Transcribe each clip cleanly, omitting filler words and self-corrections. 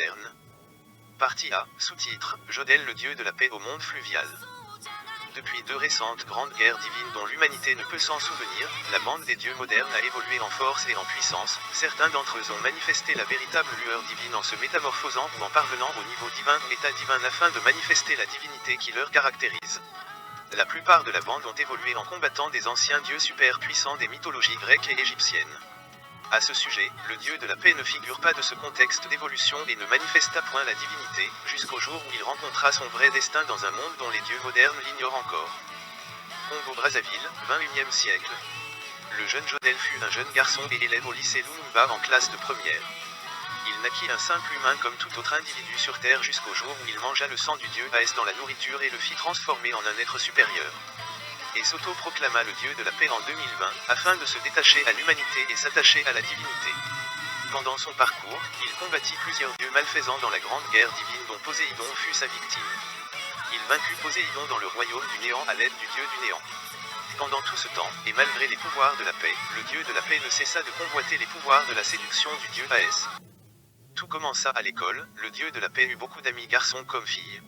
moderne. Partie A, sous-titre, Jodelle le dieu de la paix au monde fluvial. Depuis deux récentes grandes guerres divines dont l'humanité ne peut s'en souvenir, la bande des dieux modernes a évolué en force et en puissance. Certains d'entre eux ont manifesté la véritable lueur divine en se métamorphosant ou en parvenant au niveau divin ou état divin afin de manifester la divinité qui leur caractérise. La plupart de la bande ont évolué en combattant des anciens dieux super puissants des mythologies grecques et égyptiennes. À ce sujet, le dieu de la paix ne figure pas de ce contexte d'évolution et ne manifesta point la divinité, jusqu'au jour où il rencontra son vrai destin dans un monde dont les dieux modernes l'ignorent encore. Congo-Brazzaville, 21e siècle. Le jeune Jodelle fut un jeune garçon et élève au lycée Lumumba en classe de première. Il naquit un simple humain comme tout autre individu sur Terre jusqu'au jour où il mangea le sang du dieu Aès dans la nourriture et le fit transformer en un être supérieur. Et s'auto-proclama le dieu de la paix en 2020, afin de se détacher à l'humanité et s'attacher à la divinité. Pendant son parcours, il combattit plusieurs dieux malfaisants dans la grande guerre divine dont Poséidon fut sa victime. Il vaincut Poséidon dans le royaume du néant à l'aide du dieu du néant. Pendant tout ce temps, et malgré les pouvoirs de la paix, le dieu de la paix ne cessa de convoiter les pouvoirs de la séduction du dieu Aès. Tout commença à l'école, le dieu de la paix eut beaucoup d'amis garçons comme filles.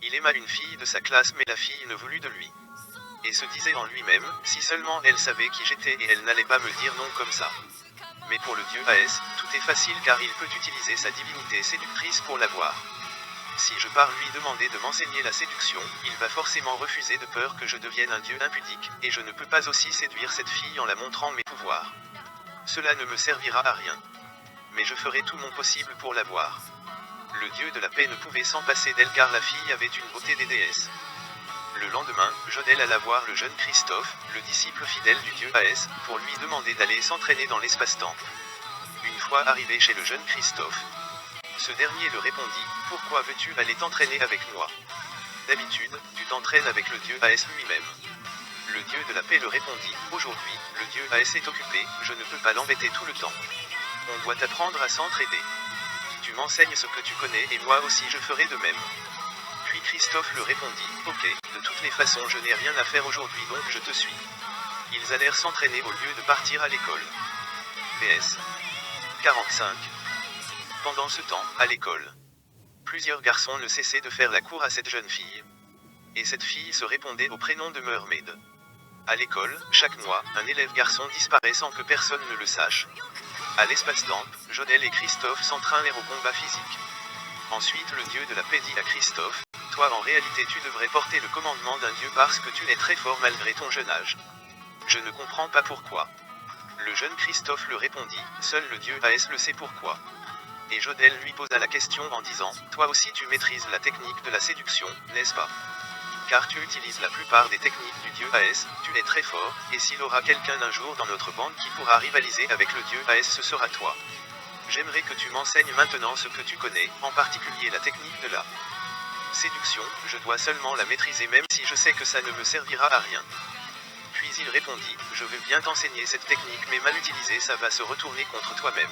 Il aima une fille de sa classe mais la fille ne voulut de lui. Et se disait en lui-même, si seulement elle savait qui j'étais et elle n'allait pas me dire non comme ça. Mais pour le dieu Aès, tout est facile car il peut utiliser sa divinité séductrice pour l'avoir. Si je pars lui demander de m'enseigner la séduction, il va forcément refuser de peur que je devienne un dieu impudique, et je ne peux pas aussi séduire cette fille en la montrant mes pouvoirs. Cela ne me servira à rien. Mais je ferai tout mon possible pour l'avoir. Le dieu de la paix ne pouvait s'en passer d'elle car la fille avait une beauté des déesses. Le lendemain, Jodelle alla voir le jeune Christophe, le disciple fidèle du dieu Aès, pour lui demander d'aller s'entraîner dans l'espace-temps. Une fois arrivé chez le jeune Christophe, ce dernier le répondit, « Pourquoi veux-tu aller t'entraîner avec moi? D'habitude, tu t'entraînes avec le dieu Aès lui-même. » Le dieu de la paix le répondit, « Aujourd'hui, le dieu Aès est occupé, je ne peux pas l'embêter tout le temps. On doit apprendre à s'entraider. Tu m'enseignes ce que tu connais et moi aussi je ferai de même. » Puis Christophe le répondit, « Ok, de toutes les façons je n'ai rien à faire aujourd'hui donc je te suis. » Ils allèrent s'entraîner au lieu de partir à l'école. PS 45. Pendant ce temps, à l'école, plusieurs garçons ne cessaient de faire la cour à cette jeune fille. Et cette fille se répondait au prénom de Mermaid. À l'école, chaque mois, un élève garçon disparaît sans que personne ne le sache. À l'espace-temps, Jodelle et Christophe s'entraînèrent au combat physique. Ensuite le dieu de la paix dit à Christophe, « Toi en réalité tu devrais porter le commandement d'un dieu parce que tu es très fort malgré ton jeune âge. Je ne comprends pas pourquoi. » Le jeune Christophe le répondit, « Seul le dieu Aès le sait pourquoi. » Et Jodelle lui posa la question en disant, « Toi aussi tu maîtrises la technique de la séduction, n'est-ce pas? Car tu utilises la plupart des techniques du dieu Aès, tu es très fort, et s'il aura quelqu'un un jour dans notre bande qui pourra rivaliser avec le dieu Aès ce sera toi. J'aimerais que tu m'enseignes maintenant ce que tu connais, en particulier la technique de la séduction, je dois seulement la maîtriser même si je sais que ça ne me servira à rien. » Puis il répondit, « Je veux bien t'enseigner cette technique mais mal utilisée ça va se retourner contre toi-même. »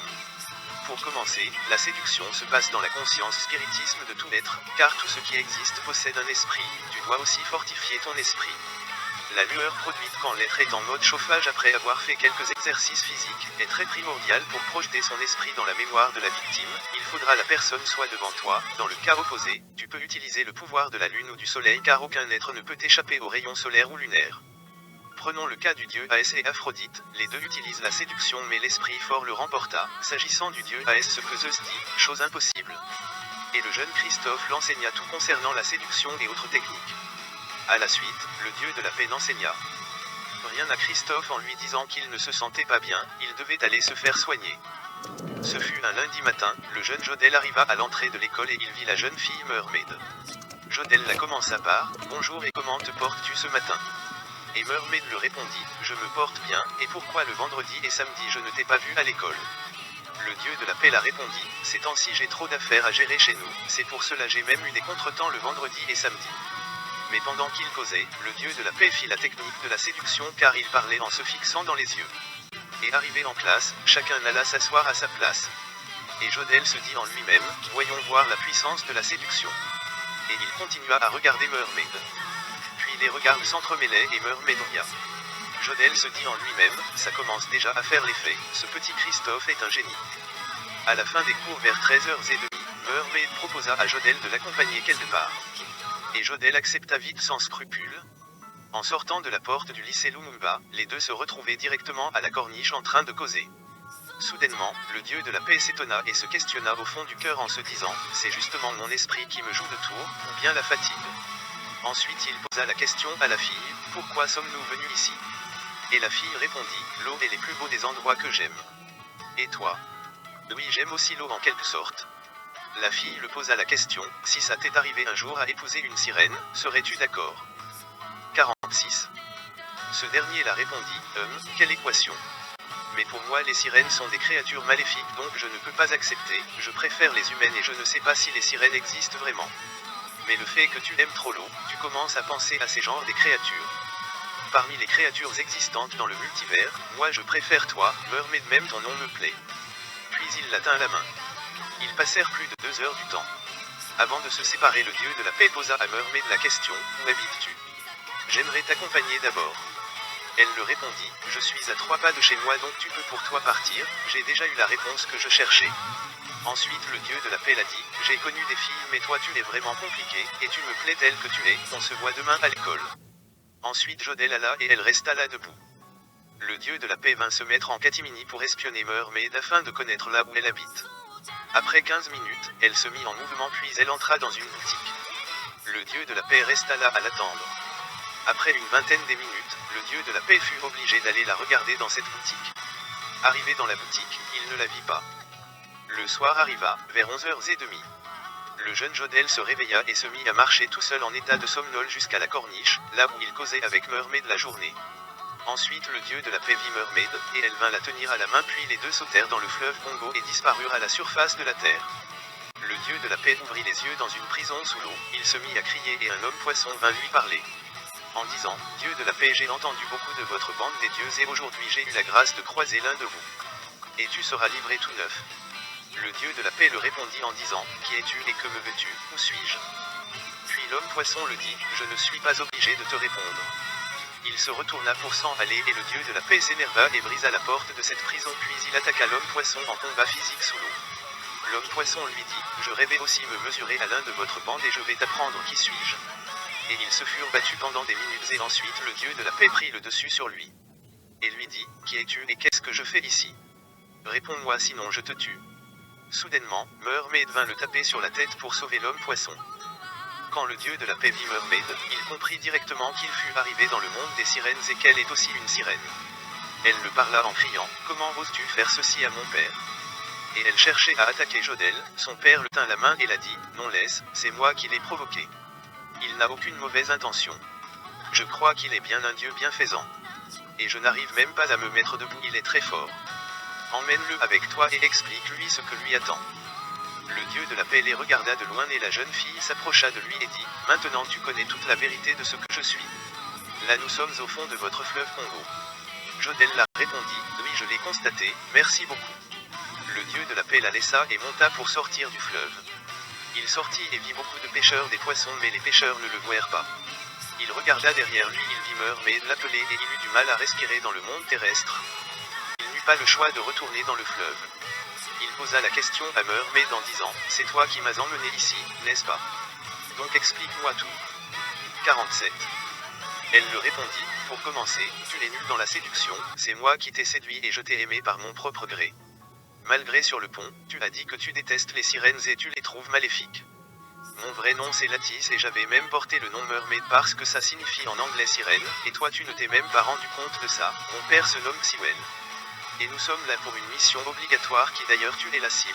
Pour commencer, la séduction se passe dans la conscience spiritisme de tout être, car tout ce qui existe possède un esprit, tu dois aussi fortifier ton esprit. La lueur produite quand l'être est en mode chauffage après avoir fait quelques exercices physiques, est très primordiale pour projeter son esprit dans la mémoire de la victime, il faudra la personne soit devant toi, dans le cas opposé, tu peux utiliser le pouvoir de la lune ou du soleil car aucun être ne peut échapper aux rayons solaires ou lunaires. Prenons le cas du dieu Aès et Aphrodite, les deux utilisent la séduction mais l'esprit fort le remporta, s'agissant du dieu Aès ce que Zeus dit, chose impossible. Et le jeune Christophe l'enseigna tout concernant la séduction et autres techniques. À la suite, le dieu de la paix n'enseigna rien à Christophe en lui disant qu'il ne se sentait pas bien, il devait aller se faire soigner. Ce fut un lundi matin, le jeune Jodelle arriva à l'entrée de l'école et il vit la jeune fille Mermaid. Jodelle la commença par, « Bonjour et comment te portes-tu ce matin ?» Et Mermaid le répondit, « Je me porte bien, et pourquoi le vendredi et samedi je ne t'ai pas vu à l'école ?» Le dieu de la paix la répondit, « Ces temps-ci j'ai trop d'affaires à gérer chez nous, c'est pour cela j'ai même eu des contretemps le vendredi et samedi. » Mais pendant qu'il causait, le dieu de la paix fit la technique de la séduction car il parlait en se fixant dans les yeux. Et arrivé en classe, chacun alla s'asseoir à sa place. Et Jodelle se dit en lui-même, « Voyons voir la puissance de la séduction. » Et il continua à regarder Mermaid. Puis les regards s'entremêlaient et Mermaid ria. Jodelle se dit en lui-même, « Ça commence déjà à faire l'effet, ce petit Christophe est un génie. » À la fin des cours vers 13h30, Mermaid proposa à Jodel de l'accompagner quelque part. Et Jodel accepta vite sans scrupule. En sortant de la porte du lycée Lumumba, les deux se retrouvaient directement à la corniche en train de causer. Soudainement, le dieu de la paix s'étonna et se questionna au fond du cœur en se disant « C'est justement mon esprit qui me joue de tours, ou bien la fatigue ?» Ensuite il posa la question à la fille « Pourquoi sommes-nous venus ici ?» Et la fille répondit « L'eau est les plus beaux des endroits que j'aime. » Et toi ? Oui, j'aime aussi l'eau en quelque sorte. La fille le posa la question « Si ça t'est arrivé un jour à épouser une sirène, serais-tu d'accord ?» 46. Ce dernier la répondit « Quelle équation ? Mais pour moi les sirènes sont des créatures maléfiques donc je ne peux pas accepter, je préfère les humaines et je ne sais pas si les sirènes existent vraiment. Mais le fait que tu aimes trop l'eau, tu commences à penser à ces genres des créatures. Parmi les créatures existantes dans le multivers, moi je préfère toi, Mermaid, même ton nom me plaît. » Puis il la tint la main. Ils passèrent plus de 2 heures du temps. Avant de se séparer, le dieu de la paix posa à Mermaid la question « Où habites-tu ? J'aimerais t'accompagner d'abord. » Elle le répondit « Je suis à 3 pas de chez moi donc tu peux pour toi partir, j'ai déjà eu la réponse que je cherchais. » Ensuite le dieu de la paix l'a dit « J'ai connu des filles mais toi tu es vraiment compliqué, et tu me plais telle que tu es, on se voit demain à l'école. » Ensuite Jodel alla et elle resta là debout. Le dieu de la paix vint se mettre en catimini pour espionner Mermaid afin de connaître là où elle habite. Après 15 minutes, elle se mit en mouvement puis elle entra dans une boutique. Le dieu de la paix resta là à l'attendre. Après une vingtaine de minutes, le dieu de la paix fut obligé d'aller la regarder dans cette boutique. Arrivé dans la boutique, il ne la vit pas. Le soir arriva, vers 11h30. Le jeune Jodel se réveilla et se mit à marcher tout seul en état de somnol jusqu'à la corniche, là où il causait avec Mermaid la journée. Ensuite le dieu de la paix vit Mermaid, et elle vint la tenir à la main puis les deux sautèrent dans le fleuve Congo et disparurent à la surface de la terre. Le dieu de la paix ouvrit les yeux dans une prison sous l'eau, il se mit à crier et un homme poisson vint lui parler. En disant, Dieu de la paix, j'ai entendu beaucoup de votre bande des dieux et aujourd'hui j'ai eu la grâce de croiser l'un de vous. Et tu seras livré tout neuf. Le dieu de la paix le répondit en disant, qui es-tu et que me veux-tu, où suis-je? Puis l'homme poisson le dit, je ne suis pas obligé de te répondre. Il se retourna pour s'en aller et le dieu de la paix s'énerva et brisa la porte de cette prison puis il attaqua l'homme poisson en combat physique sous l'eau. L'homme poisson lui dit, je rêvais aussi me mesurer à l'un de votre bande et je vais t'apprendre qui suis-je. Et ils se furent battus pendant des minutes et ensuite le dieu de la paix prit le dessus sur lui. Et lui dit, qui es-tu et qu'est-ce que je fais ici? Réponds-moi sinon je te tue. Soudainement, Mermaid vint le taper sur la tête pour sauver l'homme poisson. Quand le dieu de la paix vit Mermaid, il comprit directement qu'il fut arrivé dans le monde des sirènes et qu'elle est aussi une sirène. Elle le parla en criant, comment oses-tu faire ceci à mon père? Et elle cherchait à attaquer Jodel, son père le tint la main et l'a dit, non laisse, c'est moi qui l'ai provoqué. Il n'a aucune mauvaise intention. Je crois qu'il est bien un dieu bienfaisant. Et je n'arrive même pas à me mettre debout, il est très fort. Emmène-le avec toi et explique-lui ce que lui attend. Le dieu de la paix les regarda de loin et la jeune fille s'approcha de lui et dit, maintenant tu connais toute la vérité de ce que je suis. Là nous sommes au fond de votre fleuve Congo. Jodel la répondit, oui je l'ai constaté, merci beaucoup. Le dieu de la paix la laissa et monta pour sortir du fleuve. Il sortit et vit beaucoup de pêcheurs des poissons mais les pêcheurs ne le voirent pas. Il regarda derrière lui, il vit Mermaid l'appeler et il eut du mal à respirer dans le monde terrestre. Il n'eut pas le choix de retourner dans le fleuve. Il posa la question à Mermaid en disant, c'est toi qui m'as emmené ici, n'est-ce pas? Donc explique-moi tout. 47. Elle le répondit, pour commencer, tu es nul dans la séduction, c'est moi qui t'ai séduit et je t'ai aimé par mon propre gré. Malgré sur le pont, tu as dit que tu détestes les sirènes et tu les trouves maléfiques. Mon vrai nom c'est Lattice et j'avais même porté le nom Mermaid parce que ça signifie en anglais sirène, et toi tu ne t'es même pas rendu compte de ça, mon père se nomme Sewell. Et nous sommes là pour une mission obligatoire qui d'ailleurs tu es la cible.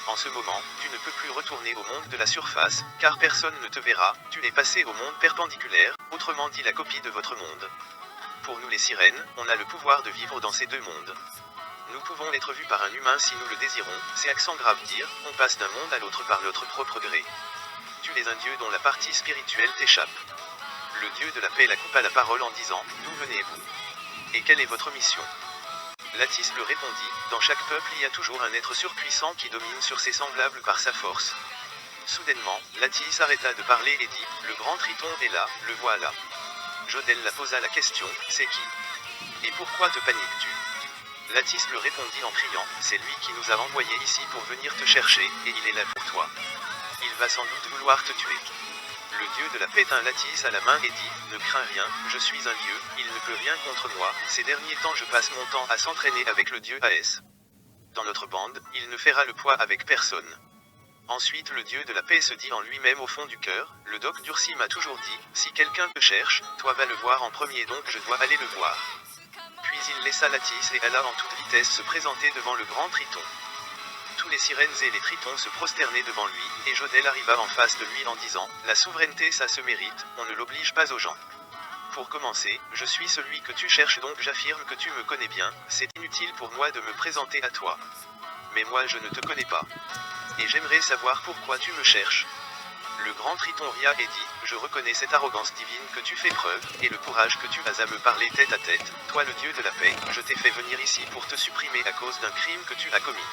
En ce moment, tu ne peux plus retourner au monde de la surface, car personne ne te verra, tu es passé au monde perpendiculaire, autrement dit la copie de votre monde. Pour nous les sirènes, on a le pouvoir de vivre dans ces deux mondes. Nous pouvons être vus par un humain si nous le désirons, c'est accent grave dire, on passe d'un monde à l'autre par notre propre gré. Tu es un dieu dont la partie spirituelle t'échappe. Le dieu de la paix la coupa la parole en disant, d'où venez-vous? Et quelle est votre mission? Lattice le répondit, dans chaque peuple il y a toujours un être surpuissant qui domine sur ses semblables par sa force. Soudainement, Lattice arrêta de parler et dit, le grand Triton est là, le voilà. Jodel la posa la question, c'est qui? Et pourquoi te paniques-tu? Latisse le répondit en criant, c'est lui qui nous a envoyés ici pour venir te chercher, et il est là pour toi. Il va sans doute vouloir te tuer. Le dieu de la paix tint Latisse à la main et dit, ne crains rien, je suis un dieu, il ne peut rien contre moi, ces derniers temps je passe mon temps à s'entraîner avec le dieu Aès. Dans notre bande, il ne fera le poids avec personne. Ensuite le dieu de la paix se dit en lui-même au fond du cœur, le doc Dursi m'a toujours dit, si quelqu'un te cherche, toi va le voir en premier donc je dois aller le voir. Puis il laissa Latisse et alla en toute vitesse se présenter devant le grand Triton. Tous les sirènes et les tritons se prosternaient devant lui, et Jodelle arriva en face de lui en disant, la souveraineté ça se mérite, on ne l'oblige pas aux gens. Pour commencer, je suis celui que tu cherches donc j'affirme que tu me connais bien, c'est inutile pour moi de me présenter à toi. Mais moi je ne te connais pas. Et j'aimerais savoir pourquoi tu me cherches. Le grand Triton ria et dit, je reconnais cette arrogance divine que tu fais preuve, et le courage que tu as à me parler tête à tête, toi le dieu de la paix, je t'ai fait venir ici pour te supprimer à cause d'un crime que tu as commis.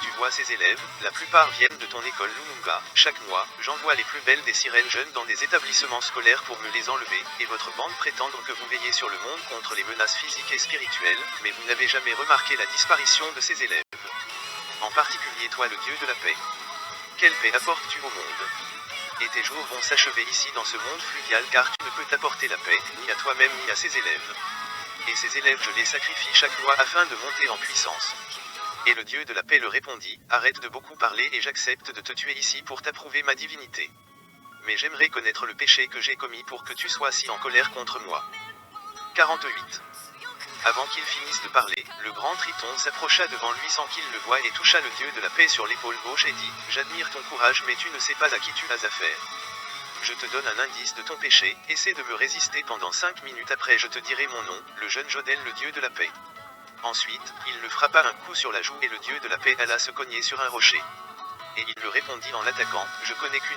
Tu vois ces élèves, la plupart viennent de ton école Lumumba, chaque mois, j'envoie les plus belles des sirènes jeunes dans des établissements scolaires pour me les enlever, et votre bande prétend que vous veillez sur le monde contre les menaces physiques et spirituelles, mais vous n'avez jamais remarqué la disparition de ces élèves. En particulier toi le dieu de la paix. Quelle paix apportes-tu au monde? Et tes jours vont s'achever ici dans ce monde fluvial car tu ne peux t'apporter la paix, ni à toi-même ni à ces élèves. Et ces élèves je les sacrifie chaque mois afin de monter en puissance. Et le dieu de la paix le répondit, arrête de beaucoup parler et j'accepte de te tuer ici pour t'approuver ma divinité. Mais j'aimerais connaître le péché que j'ai commis pour que tu sois si en colère contre moi. 48. Avant qu'il finisse de parler, le grand Triton s'approcha devant lui sans qu'il le voie et toucha le dieu de la paix sur l'épaule gauche et dit, j'admire ton courage mais tu ne sais pas à qui tu as affaire. Je te donne un indice de ton péché, essaie de me résister pendant 5 minutes après je te dirai mon nom, le jeune Jodelle le dieu de la paix. Ensuite, il le frappa un coup sur la joue et le dieu de la paix alla se cogner sur un rocher. Et il le répondit en l'attaquant, je connais qu'une